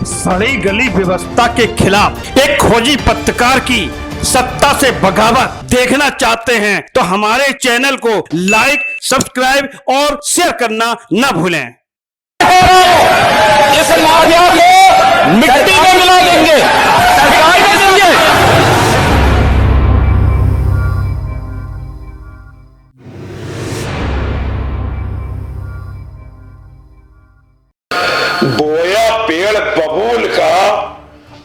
सड़ी गली व्यवस्था के खिलाफ एक खोजी पत्रकार की सत्ता से बगावत देखना चाहते हैं तो हमारे चैनल को लाइक, सब्सक्राइब और शेयर करना न भूलें। इस माफिया को मिट्टी में मिला देंगे, सरकार दे देंगे। बोया पेड़ बबूल का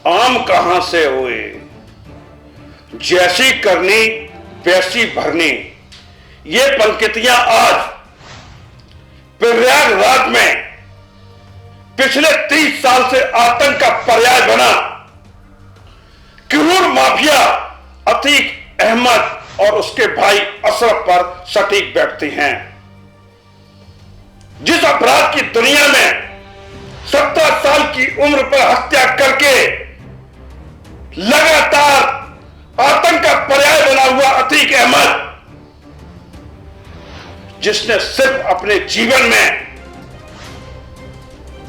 आम कहां से हुए, जैसी करनी वैसी भरनी। ये पंक्तियां आज प्रयागराज में पिछले 30 साल से आतंक का पर्याय बना क्रूर माफिया अतीक अहमद और उसके भाई अशरफ पर सटीक बैठती हैं। जिस अपराध की दुनिया में 17 साल की उम्र पर हत्या करके लगातार आतंक का पर्याय बना हुआ अतीक अहमद, जिसने सिर्फ अपने जीवन में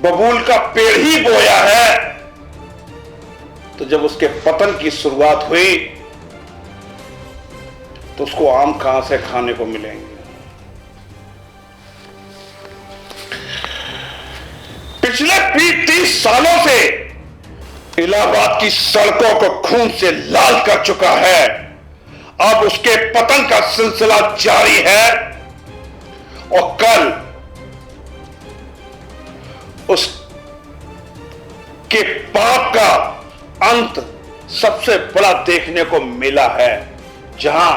बबूल का पेड़ ही बोया है, तो जब उसके पतन की शुरुआत हुई तो उसको आम कहां से खाने को मिलेंगे। पिछले 30 सालों से इलाहाबाद की सड़कों को खून से लाल कर चुका है। अब उसके पतन का सिलसिला जारी है और कल उसके पाप का अंत सबसे बड़ा देखने को मिला है, जहां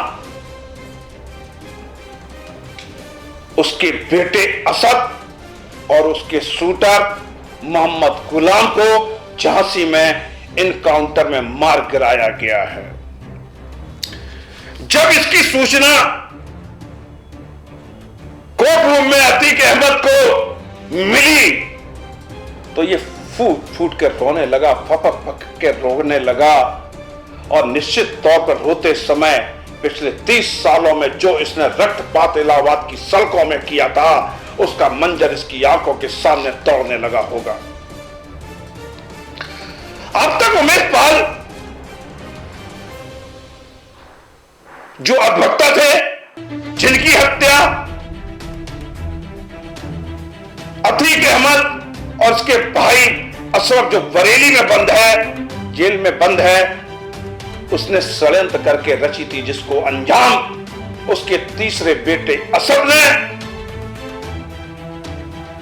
उसके बेटे असद और उसके शूटर मोहम्मद गुलाम को झांसी में इनकाउंटर में मार गिराया गया है। जब इसकी सूचना कोर्ट रूम में अतीक अहमद को मिली तो ये फूट कर रोने लगा, फपक फक के रोने लगा और निश्चित तौर पर रोते समय पिछले 30 सालों में जो इसने रक्तपात इलाहाबाद की सड़कों में किया था उसका मंजर इसकी आंखों के सामने दौड़ने लगा होगा। अब तक उमेश पाल जो अधिवक्ता थे, जिनकी हत्या अतीक अहमद और उसके भाई अशरफ जो बरेली में बंद है, जेल में बंद है, उसने षड्यंत्र करके रची थी, जिसको अंजाम उसके तीसरे बेटे असद ने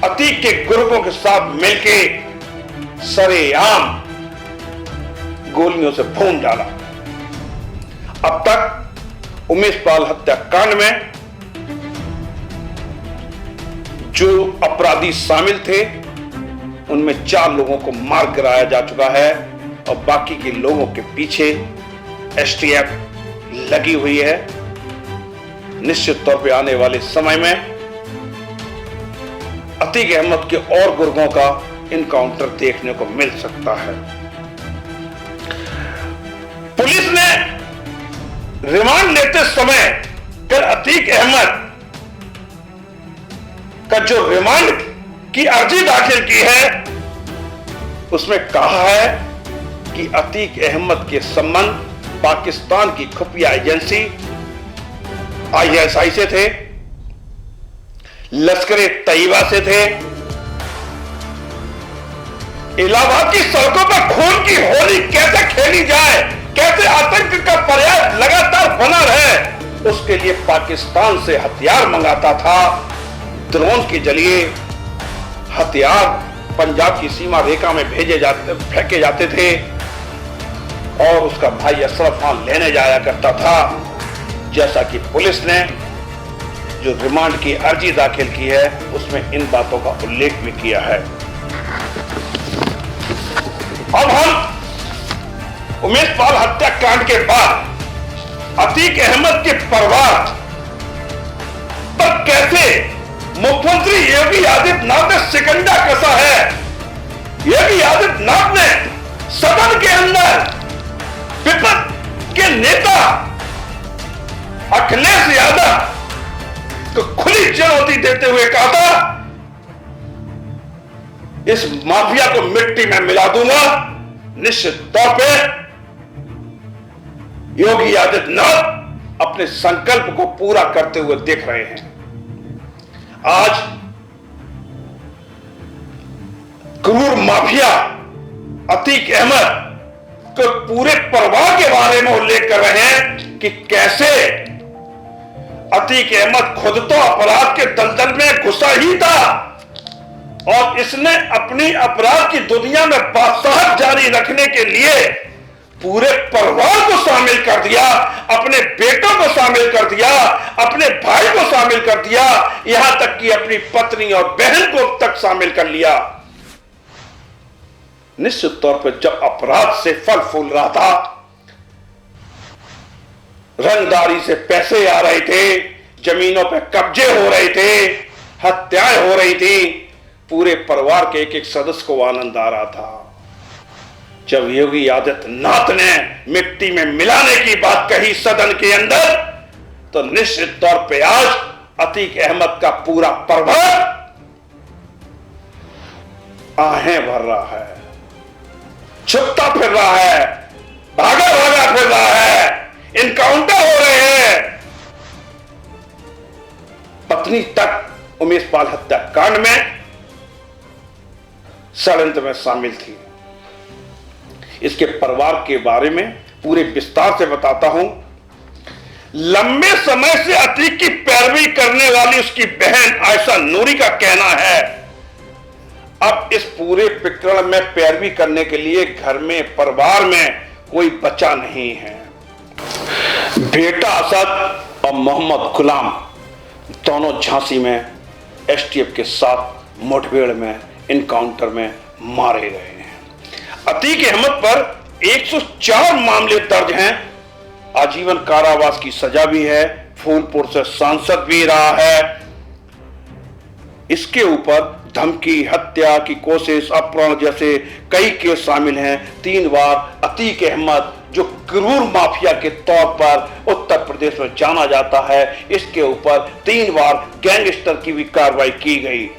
अतीक के ग्रुपों के साथ मिलके सरेआम गोलियों से भून डाला। अब तक उमेश पाल हत्याकांड में जो अपराधी शामिल थे उनमें 4 लोगों को मार गिराया जा चुका है और बाकी के लोगों के पीछे एसटीएफ लगी हुई है। निश्चित तौर पे आने वाले समय में अतीक अहमद के और गुर्गों का इनकाउंटर देखने को मिल सकता है। पुलिस ने रिमांड लेते समय कल अतीक अहमद का जो रिमांड की अर्जी दाखिल की है उसमें कहा है कि अतीक अहमद के संबंध पाकिस्तान की खुफिया एजेंसी आईएसआई से थे, लश्कर तैयबा से थे। इलाहाबाद की सड़कों पर खून की होली कैसे खेली जाए, कैसे आतंक का पर्याय लगातार बना रहे, उसके लिए पाकिस्तान से हथियार मंगाता था। ड्रोन के जरिए हथियार पंजाब की सीमा रेखा में फेंके जाते थे और उसका भाई अशरफ खान लेने जाया करता था। जैसा कि पुलिस ने जो रिमांड की अर्जी दाखिल की है उसमें इन बातों का उल्लेख भी किया है। अब हम उमेश पाल हत्याकांड के बाद अतीक अहमद के परिवार पर कैसे मुख्यमंत्री योगी आदित्यनाथ ने शिकंजा कसा है। योगी आदित्यनाथ ने सदन के अंदर विपक्ष के नेता अखिलेश यादव को खुली चुनौती देते हुए कहा था इस माफिया को मिट्टी में मिला दूंगा। निश्चित तौर पे योगी आदित्यनाथ अपने संकल्प को पूरा करते हुए देख रहे हैं। आज क्रूर माफिया अतीक अहमद को पूरे परिवार के बारे में उल्लेख कर रहे हैं कि कैसे अतीक अहमद खुद तो अपराध के दलदल में घुसा ही था और इसने अपनी अपराध की दुनिया में बादशाहत जारी रखने के लिए पूरे परिवार को शामिल कर दिया, अपने बेटों को शामिल कर दिया, अपने भाई को शामिल कर दिया, यहां तक कि अपनी पत्नी और बहन को तक शामिल कर लिया। निश्चित तौर पर जब अपराध से फल फूल रहा था, रंगदारी से पैसे आ रहे थे, जमीनों पर कब्जे हो रहे थे, हत्याएं हो रही थी, पूरे परिवार के एक एक सदस्य को आनंद आ रहा था। जब योगी आदित्यनाथ ने मिट्टी में मिलाने की बात कही सदन के अंदर, तो निश्चित तौर पे आज अतीक अहमद का पूरा परिवार आहें भर रहा है, छुपता फिर रहा है, भागा भागा फिर रहा है, इनकाउंटर हो रहे हैं। पत्नी तक उमेश पाल हत्याकांड में षड्यंत्र में शामिल थी। इसके परिवार के बारे में पूरे विस्तार से बताता हूं। लंबे समय से अतीक की पैरवी करने वाली उसकी बहन आयशा नूरी का कहना है, अब इस पूरे प्रकरण में पैरवी करने के लिए घर में परिवार में कोई बचा नहीं है। बेटा असद और मोहम्मद गुलाम दोनों झांसी में एसटीएफ के साथ मुठभेड़ में इनकाउंटर में मारे गए हैं। अतीक अहमद पर 104 मामले दर्ज हैं, आजीवन कारावास की सजा भी है, फूलपुर से सांसद भी रहा है। इसके ऊपर धमकी, हत्या की कोशिश, अपहरण जैसे कई केस शामिल हैं। 3 बार अतीक अहमद, जो क्रूर माफिया के तौर पर उत्तर प्रदेश में जाना जाता है, इसके ऊपर 3 बार गैंगस्टर की भी कार्रवाई की गई।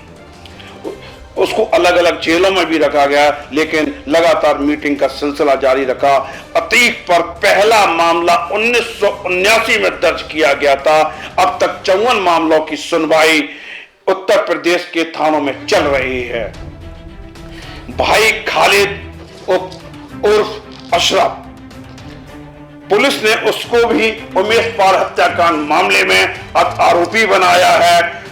उसको अलग अलग जेलों में भी रखा गया, लेकिन लगातार मीटिंग का सिलसिला जारी रखा। अतीक पर पहला मामला 1979 में दर्ज किया गया था। अब तक 54 मामलों की सुनवाई उत्तर प्रदेश के थानों में चल रही है। भाई खालिद उर्फ अशरफ, पुलिस ने उसको भी उमेश पाल हत्याकांड मामले में आरोपी बनाया है।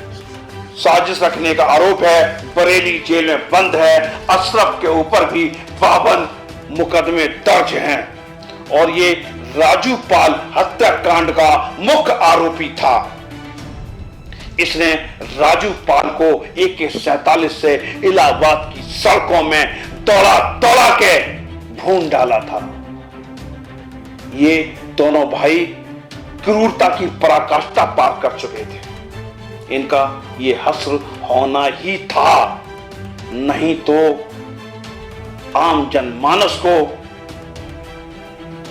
साजिश रखने का आरोप है, बरेली जेल में बंद है। अशरफ के ऊपर भी 52 मुकदमे दर्ज हैं और ये राजू पाल हत्याकांड का मुख्य आरोपी था। इसने राजू पाल को AK-47 से इलाहाबाद की सड़कों में दौड़ा दौड़ा के भून डाला था। ये दोनों भाई क्रूरता की पराकाष्ठा पार कर चुके थे। इनका ये हश्र होना ही था, नहीं तो आम जनमानस को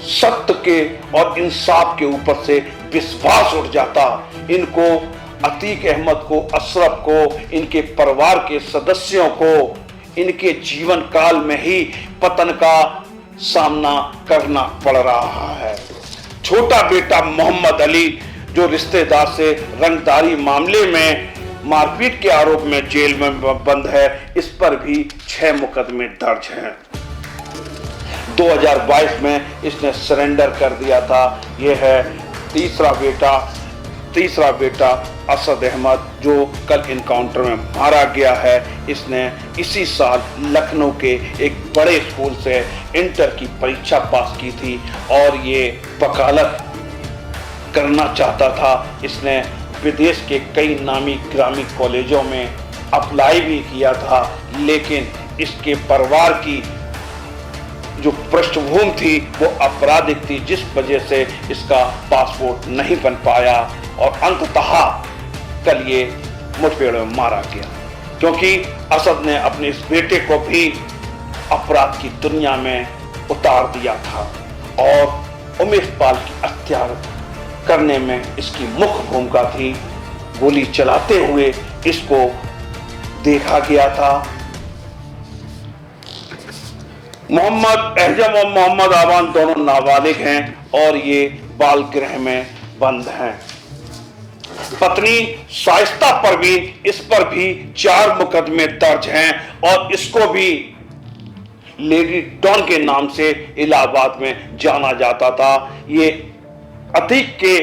सत्य के और इंसाफ के ऊपर से विश्वास उठ जाता। इनको, अतीक अहमद को, अशरफ को, इनके परिवार के सदस्यों को इनके जीवन काल में ही पतन का सामना करना पड़ रहा है। छोटा बेटा मोहम्मद अली, जो रिश्तेदार से रंगदारी मामले में मारपीट के आरोप में जेल में बंद है, इस पर भी 6 मुकदमे दर्ज हैं। 2022 में इसने सरेंडर कर दिया था। यह है तीसरा बेटा असद अहमद, जो कल इनकाउंटर में मारा गया है। इसने इसी साल लखनऊ के एक बड़े स्कूल से इंटर की परीक्षा पास की थी और ये वकालत करना चाहता था। इसने विदेश के कई नामी ग्रामीण कॉलेजों में अप्लाई भी किया था, लेकिन इसके परिवार की जो पृष्ठभूमि थी वो आपराधिक थी, जिस वजह से इसका पासपोर्ट नहीं बन पाया और अंततः कल ये मुठभेड़ में मारा गया, क्योंकि असद ने अपने इस बेटे को भी अपराध की दुनिया में उतार दिया था और उमेश पाल की हत्या करने में इसकी मुख्य भूमिका थी। गोली चलाते हुए इसको देखा गया था, मोहम्मद एहजम और मोहम्मद आवान दोनों नाबालिग हैं और ये बाल गृह में बंद हैं। पत्नी शाइस्ता परवीन, इस पर भी 4 मुकदमे दर्ज हैं और इसको भी लेडी डॉन के नाम से इलाहाबाद में जाना जाता था। ये अतीक के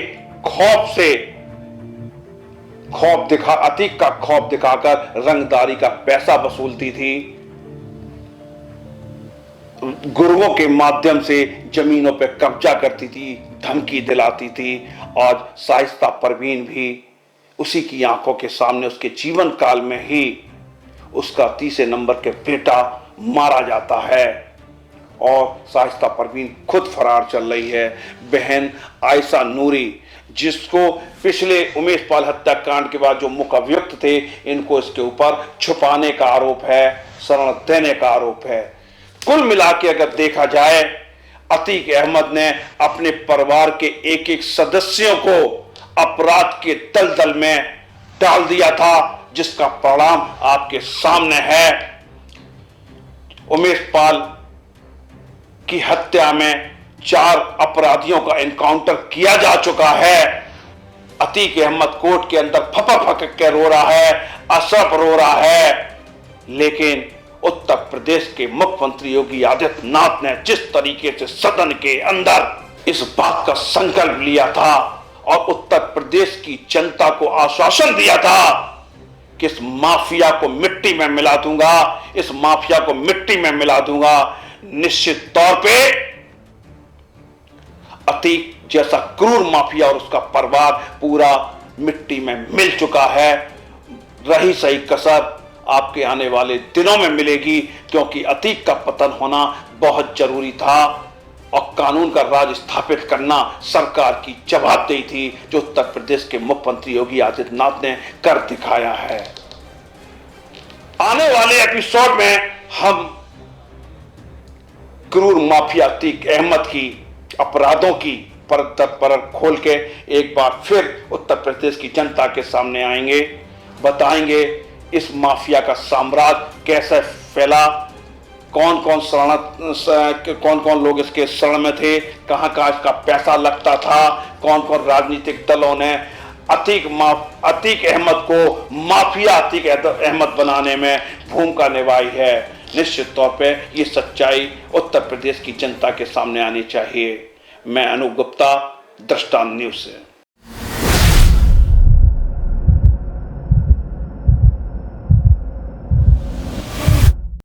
अतीक का खौफ दिखाकर रंगदारी का पैसा वसूलती थी। गुरुओं के माध्यम से जमीनों पर कब्जा करती थी, धमकी दिलाती थी। आज शाइस्ता परवीन भी उसी की आंखों के सामने उसके जीवन काल में ही उसका 30 नंबर के बेटा मारा जाता है और शाइस्ता परवीन खुद फरार चल रही है। बहन आयशा नूरी, जिसको पिछले उमेश पाल हत्याकांड के बाद जो मुख्य अभियुक्त थे, इनको इसके ऊपर छुपाने का आरोप है, शरण देने का आरोप है। कुल मिला के अगर देखा जाए, अतीक अहमद ने अपने परिवार के एक एक सदस्यों को अपराध के दलदल में डाल दिया था, जिसका परिणाम आपके सामने है। उमेश पाल की हत्या में 4 अपराधियों का एनकाउंटर किया जा चुका है। अतीक अहमद कोर्ट के अंदर फपक के रो रहा है, असफ रो रहा है। लेकिन उत्तर प्रदेश के मुख्यमंत्री योगी आदित्यनाथ ने जिस तरीके से सदन के अंदर इस बात का संकल्प लिया था और उत्तर प्रदेश की जनता को आश्वासन दिया था कि इस माफिया को मिट्टी में मिला दूंगा, इस माफिया को मिट्टी में मिला दूंगा, निश्चित तौर पे अतीक जैसा क्रूर माफिया और उसका परिवार पूरा मिट्टी में मिल चुका है। रही सही कसर आपके आने वाले दिनों में मिलेगी, क्योंकि अतीक का पतन होना बहुत जरूरी था और कानून का राज स्थापित करना सरकार की जवाबदेही थी, जो उत्तर प्रदेश के मुख्यमंत्री योगी आदित्यनाथ ने कर दिखाया है। आने वाले एपिसोड में हम क्रूर माफिया अतीक अहमद की अपराधों की परत दर परत खोल के एक बार फिर उत्तर प्रदेश की जनता के सामने आएंगे, बताएंगे इस माफिया का साम्राज्य कैसे फैला, कौन कौन लोग इसके शरण में थे, कहां कहां इसका पैसा लगता था, कौन कौन राजनीतिक दलों ने अतीक अहमद को माफिया अतीक अहमद बनाने में भूमिका निभाई है। निश्चित तौर पे ये सच्चाई उत्तर प्रदेश की जनता के सामने आनी चाहिए। मैं अनूप गुप्ता, दृष्टांत न्यूज से।